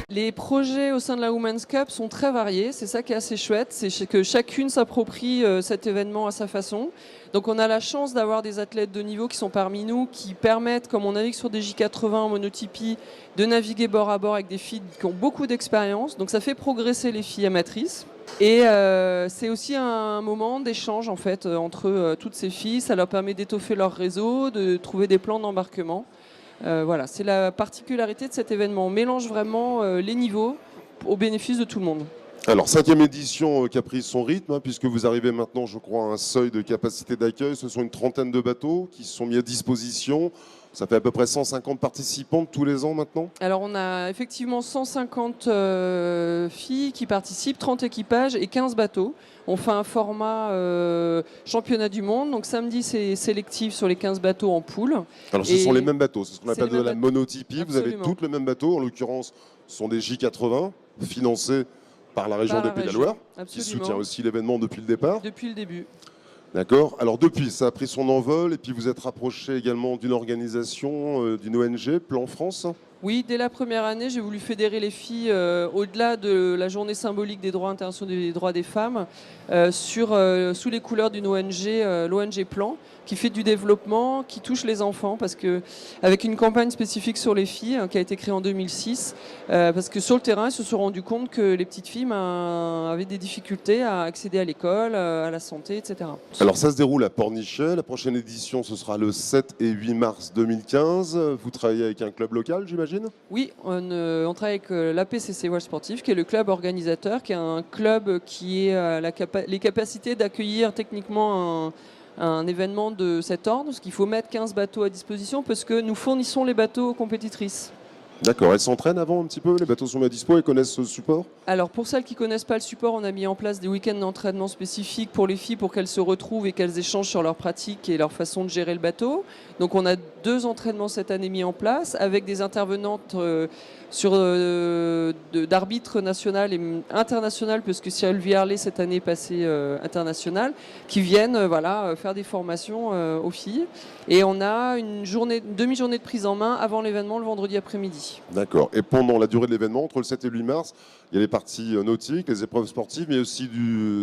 Les projets au sein de la Women's Cup sont très variés, c'est ça qui est assez chouette, c'est que chacune s'approprie cet événement à sa façon. Donc on a la chance d'avoir des athlètes de niveau qui sont parmi nous, qui permettent, comme on navigue sur des J80 en monotypie, de naviguer bord à bord avec des filles qui ont beaucoup d'expérience. Donc ça fait progresser les filles amatrices. Et c'est aussi un moment d'échange en fait entre toutes ces filles. Ça leur permet d'étoffer leur réseau, de trouver des plans d'embarquement. Voilà, c'est la particularité de cet événement. On mélange vraiment les niveaux au bénéfice de tout le monde. Alors, 5e édition qui a pris son rythme, hein, puisque vous arrivez maintenant, je crois, à un seuil de capacité d'accueil. Ce sont une trentaine de bateaux qui se sont mis à disposition. Ça fait à peu près 150 participantes tous les ans maintenant. Alors, on a effectivement 150 filles qui participent, 30 équipages et 15 bateaux. On fait un format championnat du monde. Donc, samedi, c'est sélectif sur les 15 bateaux en poule. Alors, ce sont les mêmes bateaux. C'est ce qu'on appelle de la monotypie. Absolument. Vous avez toutes le même bateau. En l'occurrence, ce sont des J80 financés par la région des Pays de la Loire, qui soutient aussi l'événement depuis le départ. Depuis le début. D'accord. Alors depuis, ça a pris son envol et puis vous êtes rapproché également d'une organisation, d'une ONG, Plan France. Oui, dès la première année, j'ai voulu fédérer les filles au-delà de la journée symbolique des droits internationaux des droits des femmes, sous les couleurs d'une ONG, l'ONG Plan, qui fait du développement, qui touche les enfants, parce que avec une campagne spécifique sur les filles qui a été créée en 2006, parce que sur le terrain, ils se sont rendus compte que les petites filles avaient des difficultés à accéder à l'école, à la santé, etc. Alors ça se déroule à Pornichet. La prochaine édition, ce sera le 7 et 8 mars 2015. Vous travaillez avec un club local, j'imagine ? Oui, on travaille avec l'APCC Voile Sportif, qui est le club organisateur, qui est un club qui a les capacités d'accueillir techniquement un événement de cet ordre, parce qu'il faut mettre 15 bateaux à disposition, parce que nous fournissons les bateaux aux compétitrices. D'accord, elles s'entraînent avant un petit peu, les bateaux sont mis à dispo, elles connaissent ce support? Alors pour celles qui ne connaissent pas le support, on a mis en place des week-ends d'entraînement spécifiques pour les filles pour qu'elles se retrouvent et qu'elles échangent sur leur pratique et leur façon de gérer le bateau. Donc on a 2 entraînements cette année mis en place avec des intervenantes d'arbitres national et international, puisque Cyril Viarlet cette année est passé international, qui viennent faire des formations aux filles. Et on a une demi-journée de prise en main avant l'événement le vendredi après-midi. D'accord. Et pendant la durée de l'événement, entre le 7 et le 8 mars, il y a les parties nautiques, les épreuves sportives, mais aussi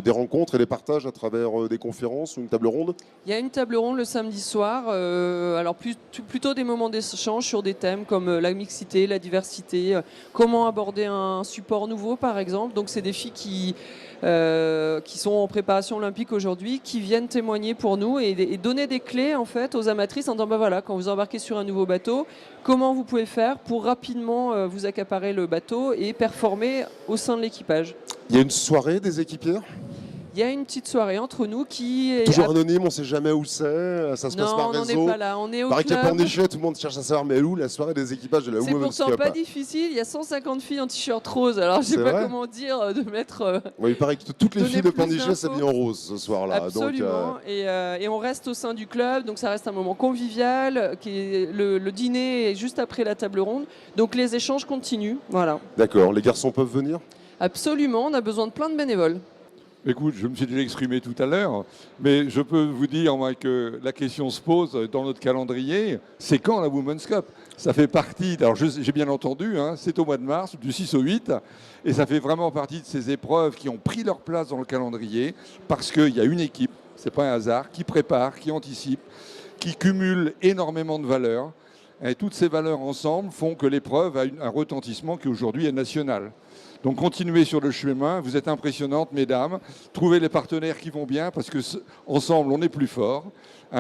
des rencontres et des partages à travers des conférences ou une table ronde? Il y a une table ronde le samedi soir, alors plutôt des moments d'échange sur des thèmes comme la mixité, la diversité, comment aborder un support nouveau par exemple. Donc c'est des filles qui sont en préparation olympique aujourd'hui, qui viennent témoigner pour nous et donner des clés en fait aux amatrices en disant quand vous embarquez sur un nouveau bateau, comment vous pouvez faire pour rapidement vous accaparer le bateau et performer au sein de l'équipage. Il y a une soirée des équipières? Il y a une petite soirée entre nous qui est... Toujours anonyme, on ne sait jamais où c'est, ça se passe par réseau. Non, on n'est pas là, on est au Pareil club. qu'il y a Pornichet, tout le monde cherche à savoir, mais où la soirée des équipages de la Women's Cup? C'est pourtant pas difficile, il y a 150 filles en t-shirt rose, alors je sais pas comment dire de mettre... Oui, il paraît que toutes les filles de Pornichet s'habillent en rose ce soir-là. Absolument, donc, et on reste au sein du club, donc ça reste un moment convivial, le dîner est juste après la table ronde, donc les échanges continuent, voilà. D'accord, les garçons peuvent venir? Absolument, on a besoin de plein de bénévoles. Écoute, je me suis déjà exprimé tout à l'heure, mais je peux vous dire que la question se pose dans notre calendrier, c'est quand la Women's Cup? Ça fait partie, alors j'ai bien entendu, c'est au mois de mars, du 6 au 8, et ça fait vraiment partie de ces épreuves qui ont pris leur place dans le calendrier, parce qu'il y a une équipe, c'est pas un hasard, qui prépare, qui anticipe, qui cumule énormément de valeurs, et toutes ces valeurs ensemble font que l'épreuve a un retentissement qui aujourd'hui est national. Donc continuez sur le chemin, vous êtes impressionnantes mesdames, trouvez les partenaires qui vont bien parce que ensemble on est plus fort,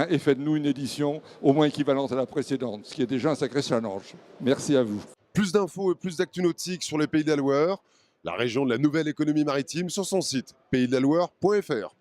et faites-nous une édition au moins équivalente à la précédente, ce qui est déjà un sacré challenge. Merci à vous. Plus d'infos et plus d'actu nautiques sur les Pays de la Loire, la région de la nouvelle économie maritime sur son site paysdelaloire.fr.